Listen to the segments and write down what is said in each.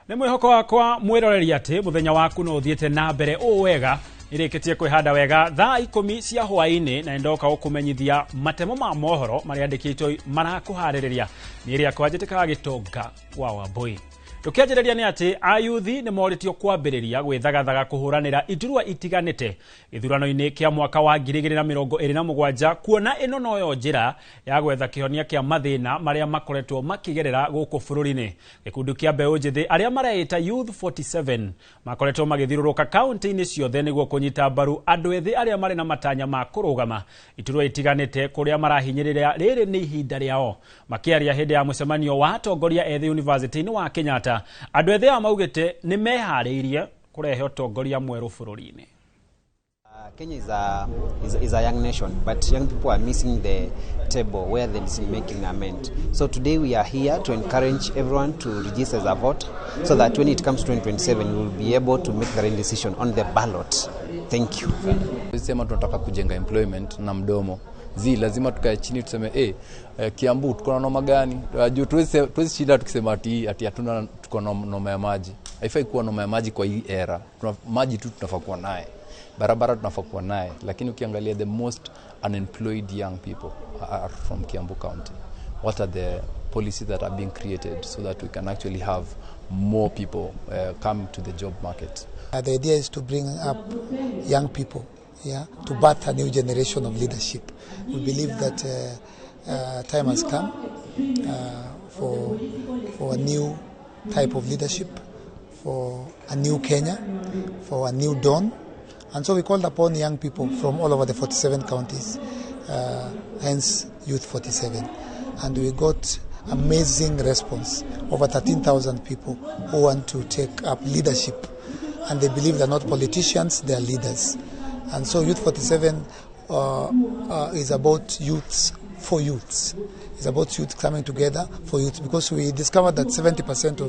Nĩ mwĩhoko wakwa mwĩroreri atĩ muthenya waku no thiete na mbere o wega irikitie kwihanda wega thaa 10 cia hwaini na ndoka ukumenyithia matemo ma mohoro maria andikitwo marakuhaririria ni ria kwanjitikaga gitonga wa Wambui. Tukianjĩrĩria nĩ atĩ ayuthi nĩ moritio kwambĩrĩria gwĩthagathaga kũhũranĩra iturwa itiganĩte ithurano-inĩ kĩa mwaka wa 2027 kuona ĩno noyo njĩra ya gwetha kĩhonia kĩa mathĩna marĩa makoretwo makĩgerera gũkũ bũrũri-inĩ. Gĩkundi kĩa mbeũ njĩthĩ arĩa mareĩta Youth 47 makoretwo magĩthiũrũrũka kaunti-inĩ ciothe nĩguo kũnyita mbaru andũ ethĩ arĩa marĩ na matanya ma kũrũgama iturwa itiganĩte kũrĩa marahinyĩrĩria rĩrĩ nĩ ihinda rĩao. Makĩaria hĩndĩ ya mũcemanio wa atongoria ethĩ University-inĩ wa Kenyatta, andũ ethĩ maugĩte nĩ meharĩirie kũrehe ũtongoria mwerũ bũrũri-inĩ. Kenya is a young nation, but young people are missing the table where the decision making are meant. So today we are here to encourage everyone to register as a vote, so that when it comes to 2027 we will be able to make the right decision on the ballot. Thank you. Sema tunataka kujenga employment na mdomo. Lazima tukae chini tuseme Kiambu tuko na noma gani? Tuwezi shida tukisema ati hatuna tuko na noma ya maji. Haifai kuwa noma ya maji kwa hii era. Maji tu tunafaa kuwa naye. Barabara tunafaa kuwa naye. Lakini ukiangalia the most unemployed young people are from Kiambu County. What are the policies that are being created so that we can actually have more people come to the job market? The idea is to bring up young people, to birth a new generation of leadership. We believe that time has come for a new type of leadership, for a new Kenya, for a new dawn. And so we called upon young people from all over the 47 counties, hence Youth 47. And we got amazing response, over 13,000 people who want to take up leadership. And they believe they're not politicians, they're leaders. And so Youth 47 is about youths for youths. It's about youth coming together for youth, because we discovered that 70%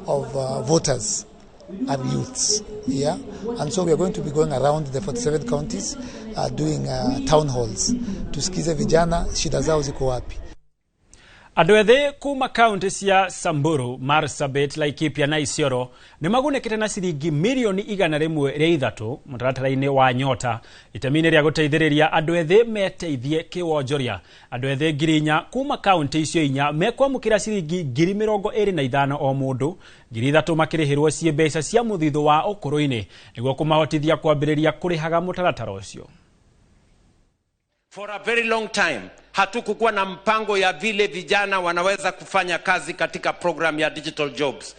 of voters are youths. And so we are going to be going around the 47 counties doing town halls. Tusikize vijana shida zao ziko wapi. Andũ ethĩ kuma kaunti cia Samburu, Marsabit, Laikipia na Isiolo nĩ magunĩkĩte na ciringi milioni 103 mũtaratara-inĩ wa Nyota itemi-inĩ rĩa gũteithĩrĩria andũ ethĩ meteithie kĩwonjoria. Andũ ethĩ 4,000 kuma kaunti icio 4 mekwamũkĩra ciringi 25,000 o mũndũ, 3,000 makĩrĩhĩrwo ciĩ mbeca cia mũthithũ wa ũkũrũ-inĩ nĩguo kũmahotithia kwambĩrĩria kũrĩhaga mũtaratara ũcio. For a very long time hatukukuwa na mpango ya vile vijana wanaweza kufanya kazi katika program ya digital jobs.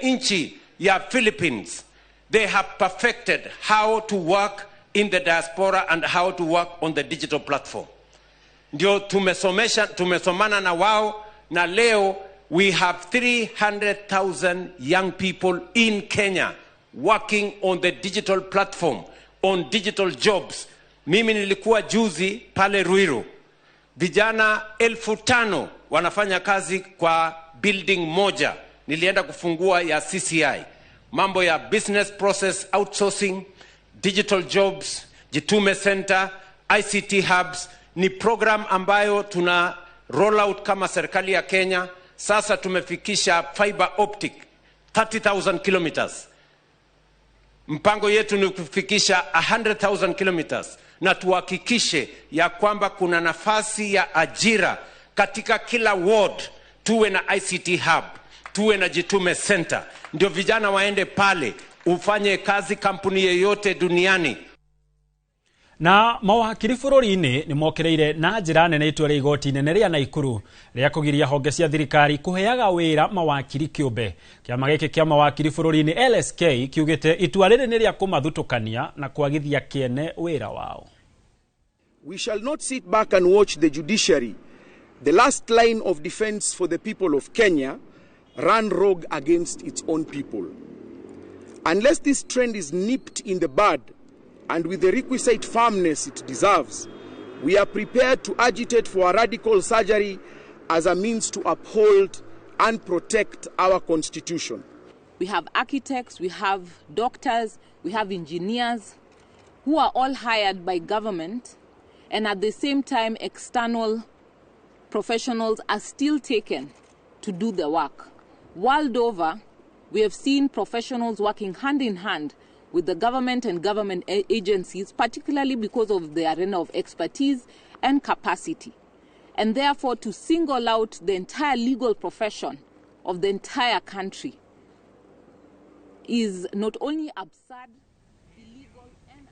Nchi ya Philippines, they have perfected how to work in the diaspora and how to work on the digital platform. Ndio tumesomana na wao, na leo we have 300,000 young people in Kenya working on the digital platform, on digital jobs. Mimi nilikuwa juzi pale Ruiru, vijana 5,000 wanafanya kazi kwa building moja. Nilienda kufungua ya CCI, mambo ya business process outsourcing, digital jobs, Jitume Center, ICT hubs. Ni program ambayo tuna roll out kama serikali ya Kenya. Sasa tumefikisha fiber optic 30,000 kilometers. Mpango yetu ni kufikisha 100,000 kilometers, na tuhakikishe ya kwamba kuna nafasi ya ajira katika kila ward. Tuwe na ICT hub, tuwe na Jitume Center, ndio vijana waende pale ufanye kazi kampuni yoyote duniani. Na mawakiri bũrũri-inĩ nĩ mokereire na njĩra nene itua rĩa igoti inene rĩa Naikuru rĩa kũgiria honge cia thirikari kũheaga wĩra mawakiri kĩũmbe. Kĩama gĩkĩ kĩa mawakiri bũrũri-inĩ LSK kiugĩte itua rĩrĩ nĩ rĩa kũmathutũkania na kwagithia kĩene wĩra wao. We shall not sit back and watch the judiciary, the last line of defense for the people of Kenya, run rogue against its own people. Unless this trend is nipped in the bud, and with the requisite firmness it deserves, we are prepared to agitate for a radical surgery as a means to uphold and protect our constitution. We have architects, we have doctors, we have engineers who are all hired by government, and at the same time external professionals are still taken to do the work. World over, we have seen professionals working hand in hand with the government and government agencies, particularly because of the arena of expertise and capacity. And therefore, to single out the entire legal profession of the entire country is not only absurd, illegal and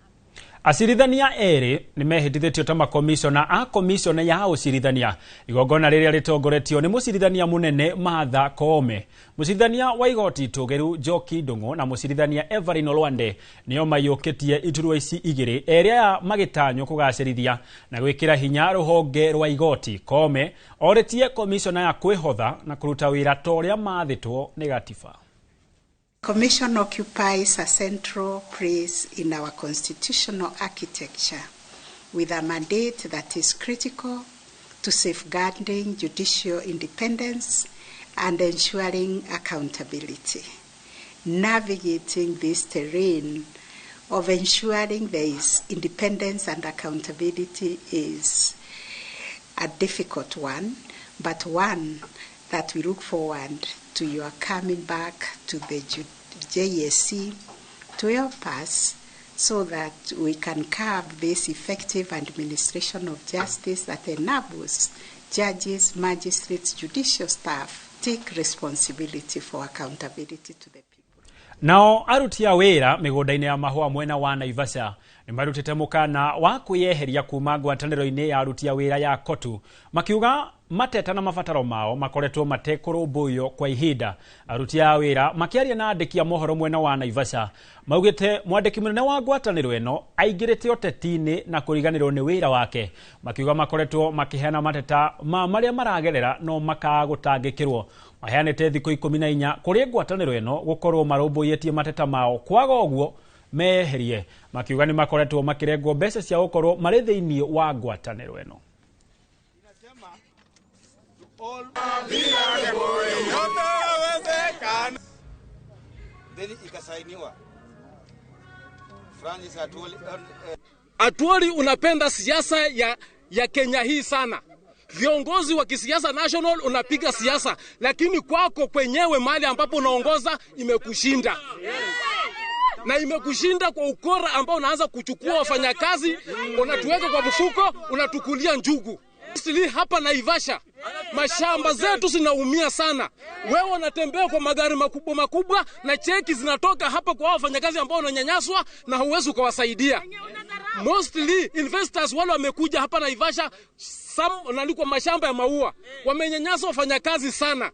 Acirithania eri ni mehitithitio ta makomishona a komishona ya ucirithania igongona riria ritongoretio ni mucirithania munene Martha Koome, mucirithania wa igoti Tugeru Njoki Ndung'u na mucirithania Evelyn Olwande nio mayukitie iturwa ici igiri eria magitanyo kugacirithia na gwikira hinya ruhonge rwa igoti. Koome oretie komishona ya kwihotha na kuruta wira toria mathitwo ni gatiba. Commission occupies a central place in our constitutional architecture with a mandate that is critical to safeguarding judicial independence and ensuring accountability. Navigating this terrain of ensuring there is independence and accountability is a difficult one, but one that we look forward to your coming back to the JSC to help us so that we can carve this effective administration of justice that enables judges, magistrates, judicial staff take responsibility for accountability to the people. Nao aruti a wira migundaini ya mahua mwena wa Naivasha ni marutite mukana wa kuyeheria kuma ngwataniro-ini ya aruti a wira ya Kotu, makiuga mateta na mabataro mao makoretwo matekurumbuyo kwa ihinda. Aruti a wira makiaria na andiki a mohoro mwena wa Naivasha maugite mwandiki munene wa ngwataniro eno aingirite otetini na kuriganirwo ni wira wake, makiuga makoretwo makiheana mateta maria maragerera no makagutangikirwo. Maheanite thikũ 14 kuri ngwataniro eno gukorwo marumbuyetie mateta mao, kwaga uguo meherie, makiuga ni makoretwo makirengwo mbeca cia gukorwo mari thiini wa ngwataniro eno. Atuoli unapenda siasa ya Kenya hii sana. Viongozi wa kisiasa national unapiga siasa, lakini kwako kwenyewe mahali ambapo unaongoza imekushinda. Na imekushinda kwa ukora ambao unaanza kuchukua wafanyakazi, unatuweka kwa mfuko, unatukulia njugu. Sisi hapa Naivasha, mashamba zetu zinaumia sana. Wewe unatembea kwa magari makubwa makubwa na cheki zinatoka hapa kwa wafanyakazi ambao wananyanyaswa na huwezi kuwasaidia. Mostly investors wale wamekuja hapa Naivasha, nalikuwa mashamba ya maua, wamenyanyasa wafanyakazi sana.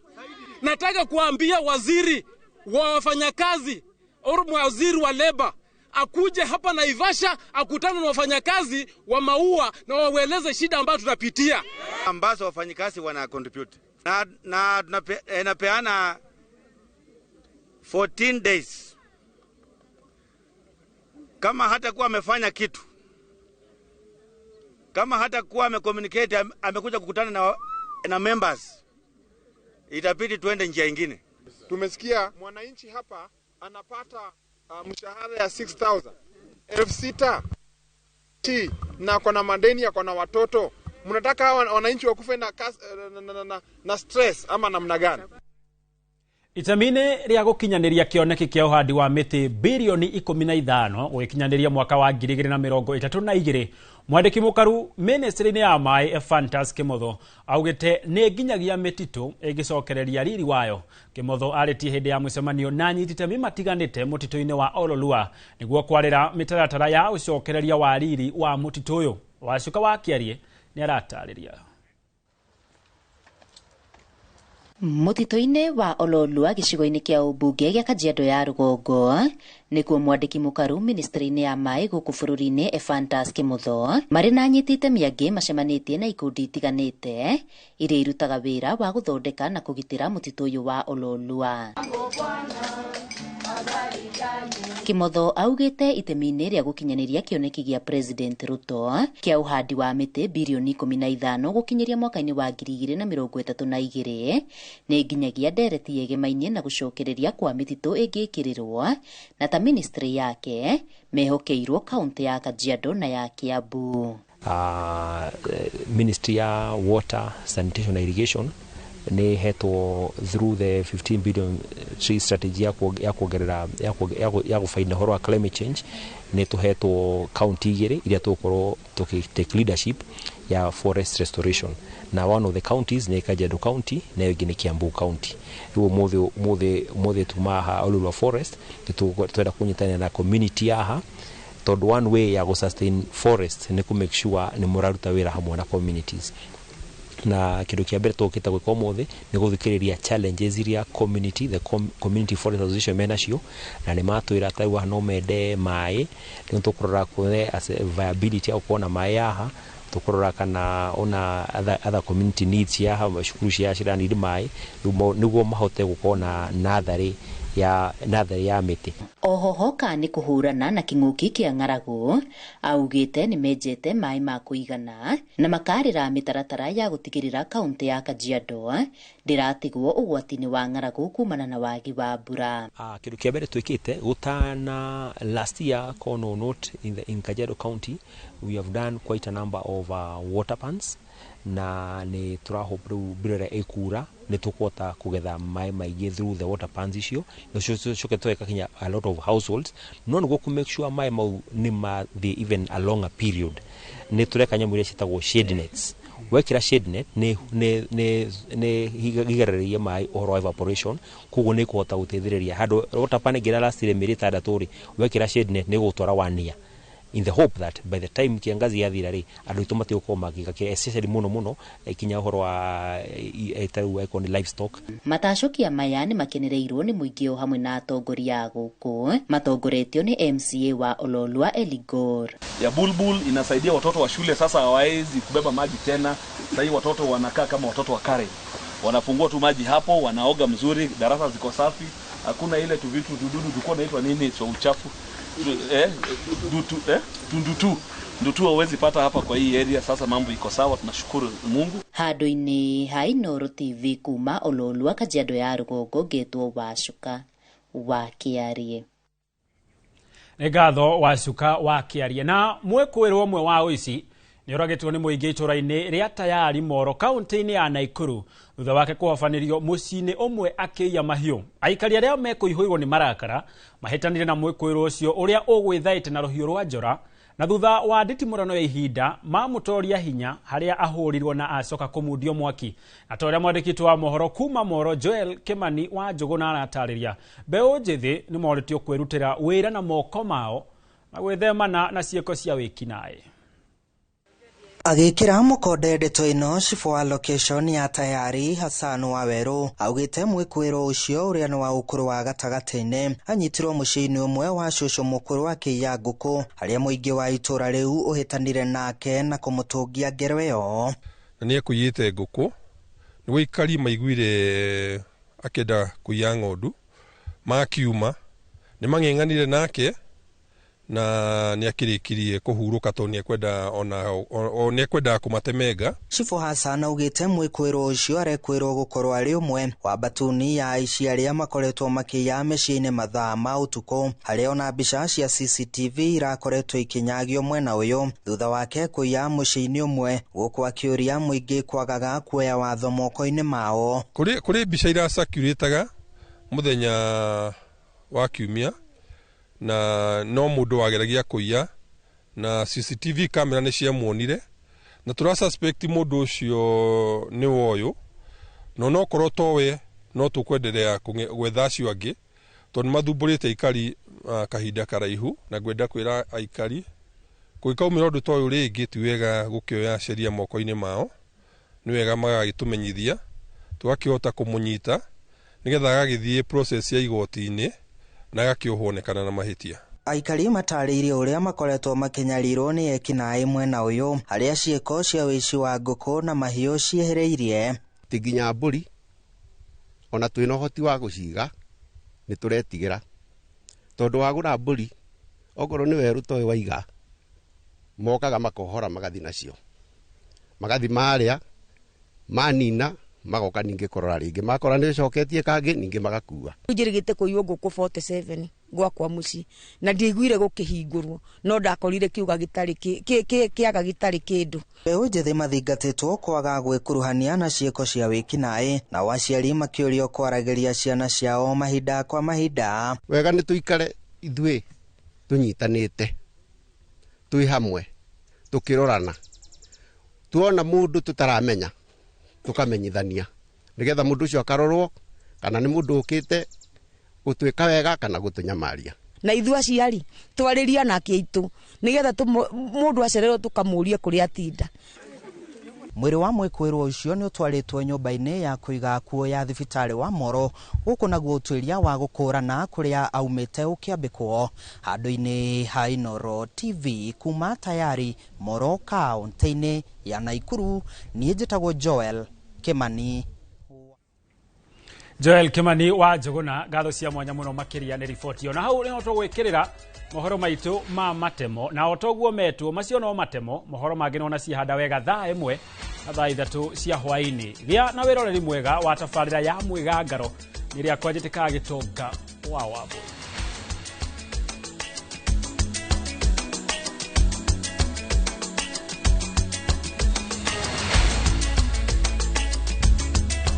Nataka kuambia waziri wa wafanyakazi au waziri wa labor akuje hapa Naivasha akutane na wafanyakazi wa maua na waeleze shida ambayo tunapitia, ambazo wafanyakazi wana contribute na napeana 14 days. Kama hata kuwa amefanya kitu, kama hata kuwa amecommunicate, amekuja kukutana na members, itabidi tuende njia nyingine. Tumesikia mwananchi hapa anapata mshahara ya 6,000 na kuna madeni ya kuna watoto. Mnataka wananchi wakufe na stress ama namna gani? Itamine ria gukinyaniria kioneki kia uhandi wa miti bilioni 15 gukinyaniria mwaka wa 2032. Mwandiki mukaru ministry-ini ya mai Ephantus Kimotho augite ni nginyagia mititu igicokereria riri wayo. Kimotho aritie hindi ya mucemanio na nyititemi matiganite mutitu-ini wa Ololua niguo kwarira mitaratara ya ucokereria wa riri wa mutitu uyu. Wacuka wa kiarie ni aratariria. Mutito-ini wa Ololua gicigo-ini kia ubunge gia Kajiado ya Rugongo nikuo mwandiki mukaru ministry-ini ya mai guku bururi-ini Ephantus Kimotho mari na nyitite miangi macemanitie na ikundi itiganite iria irutaga wira wa guthondeka na kugitira mutito uyu wa Ololua. Kimotho augite itemi-ini ria gukinyaniria kioneki gia President Ruto kia uhandi wa miti bilioni 15 gukinyiria mwaka-ini wa 2032 ni nginyagia ndereti yegemainie na gucokereria kwa mititu ingikirirwo na ta ministry yake mehokeirwo kaunti ya Kajiado na ya Kiambu. Ministry ya Water, Sanitation and Irrigation ni hetwo through the 15 billion tree strategy ya kuongerera ya kufaida horo wa climate change ni tuhetwo county igiri iria tukorwo take leadership ya forest restoration, na one of the counties ni Kajiado County na ingĩ ni Kiambu County. Ruo mothe tumaha Ololua Forest twenda kunyitana na community yaha, tondu one way ya go sustain forest ni ku make sure ni muraruta wira hamwe na communities. Na kindu kia mbere tukita gwika omothe ni guthikiriria challenges iria community community forest association menacio, na ni matwira taiwa no mende mai ni tukurora kune as viability au kuona mai yaha, tukurora kana ona other community needs yaha, mashukuru cia shira need mai niguo mahote gukona nathari ya miti. Ohohoka ni kuhurana na king'uki kia ng'aragu, augite ni menjete mai ma kuigana na makarira mitaratara ya gutigirira kaunti ya Kajiado ndiratigwo ugwatini wa ng'aragu kumana na wagi wa mbura. Kindu kia mbere twikite gutana last year kono note in Kajiado County we have done quite a number of water pans, na ni turahope birere ekura ni tukota kugetha mai maigi through the water pans icio no shoke tweka kinya a lot of households no go ku make sure mai mau ni ma the even a longer period. Ni tureka nyamu ile citagwo shade nets, wekira shade net ne higareria mai oro evaporation kugo ni kuhota guteithiriria hado water pan gira last ile mirita datori wekira shade net ni gutwara 1 year, in the hope that by the time kiangazi yathira ri andu itumate ukoma gika especially muno ikinya horo wa etaru eko ni livestock. Matashokia mayani makenereirwo ni muingio hamwe na atongoria guku matongoretio ni MCA wa Ololua Eligor. Ya bulbul inasaidia watoto wa shule sasa hawawezi kubeba maji tena. Sasa watoto wanakaa kama watoto wa kare, wanafungua tu maji hapo, wanaoga mzuri, darasa ziko safi, hakuna ile tu vitu dudu tulikuwa naitwa nini cho uchafu ndutu hawezi pata hapa kwa hii area. Sasa mambo iko sawa, tunashukuru Mungu. Hadoini Hainoro TV kuma Ololua Kajiado ya Rugongo getwo Wacuka wa Kiarie. Negatho Wacuka wa Kiarie. Na mwekwirwo mwe wa uici ni uragitwo ni muingi ituraini ria tayari Moro kaunti-ini ya Naikuru thutha wake kuhofanirio mucini umwe akiya mahiu. Aikari aria mekuihuirwo ni marakara mahitanire na mwekwirwo ucio uria ugwithaite na ruhiu rwa njora, na thutha wa nditimurano ya ihinda mamutoria hinya haria ahurirwo na acoka kumudio mwaki. Atoria mwandikitwo wa mohoro kuma Moro Joel Kimani wa Njuguna aratariria mbeu njithi ni moritio kwirutira wira na moko mao na gwithemana na cieko cia wikinae. Agikira mukonde ndeto ino chifu wa location ya tayari Hassan Waweru augite mwikwiro ucio uria ni wa ukuru wa gatagati-ini anyitirwo muciini umwe wa cucu mukuru wa Kiyanguku haria muingi wa itura riu uhitanire nake na kumutungia ngero iyo. Ni ekuyite nguku ni wikari maiguire akenda kuiya ng'ondu makiuma ni mang'eng'anire nake na ni akirikirie kuhuruka to ni ekwenda ni ekwenda kumatemega. Chifu Hassan augite mwikwiro ucio arekwirwo gukorwo ari umwe wa batuni ya aici aria makoretwo makiya miciini mathaa ma utuku haria ona mbica cia CCTV irakoretwo ikinyagio mwena uyu thutha wake kuiya muciini umwe guku akiuria muingi kwagaga kuoya watho moko-ini mao. Kuri mbica iracakiritaga muthenya wa kiumia na no mundu wageragia kuiya na CCTV camera ni ciamuonire na tura suspect mundu ucio ni woyo no korwo towe no tukwenderea gwetha acio angi tondu mathumburite ikari kahinda karaihu na gwenda kwira aikari gwika umira undu toyo ringi ti wega gukioya sheria moko-ini mao, ni wega magagitumenyithia tugakihota kumunyita nigetha agagithie process ya igoti-ini na gakiohonekana na mahitia. Aikari matariire uria makoretwo makinyarirwo ni ekinae mwena uyu haria cieko cia wici wa nguku na mahiu ciehereirie. Tinginya mburi ona twina hoti wa guciga ni turetigira tondu wagura mburi ogoro ni weru toy waiga mokaga makohora magathi nacio magathi maria manina magoka ninge korora ringi makora ni coketie kangi ninge magakua. Njirigite kuiyo nguku 47 gwakwa muci na ndiguire gukihingurwo no ndakorire kiuga gitari kiaga gitari kindu. Mbeũ njĩthĩ mathingatĩtwo kwaga gwĩkuruhania na ciĩko cia wĩkinaĩ na aciari makĩũrio kwaragĩria ciana ciao mahinda kwa mahinda. Wega nĩ tuikare ithuĩ tunyitanĩte twi hamwe tukirorana tuona mũndũ tutaramenya tukamenyithania nigetha mũndũ ũcio akarorwo kana nĩ mũndũ ũkĩte gũtwĩka wega kana gũtunyamaria. Na ithu aciari twariria na kĩitũ nigetha mũndũ acererwo tukamũria kũrĩa atinda. Mwĩrĩ wa mwĩkũĩrwo ũcio nĩ ũtwarĩtwo nyũmba-inĩ ya kũiga akuo ya thibitarĩ wa Moro gũkũ naguo ũtuĩria wa gũkũrana kũrĩa aumĩte ũkĩambĩkwo. Handũ-inĩ ha Inooro TV kuma Tayari Moro kaunti-inĩ ya Naikuru, niĩ njĩtagwo Joel Kimani. Joel Kimani wa Njuguna, ngatho cia mwanya mũno makĩria nĩ riboti ona hau nĩ tũgwĩkĩrĩra mohoro maitũ ma matemo na otoguo metwo macio no matemo mohoro mangĩ no na cihanda wega thaa ĩmwe na thaa ithatũ cia hwaĩ-inĩ. Gĩa na wĩroreri mwega wa tabarĩra ya Mwĩgangaro nĩ rĩakwa njĩtĩkaga Gĩtonga wa Wambũi.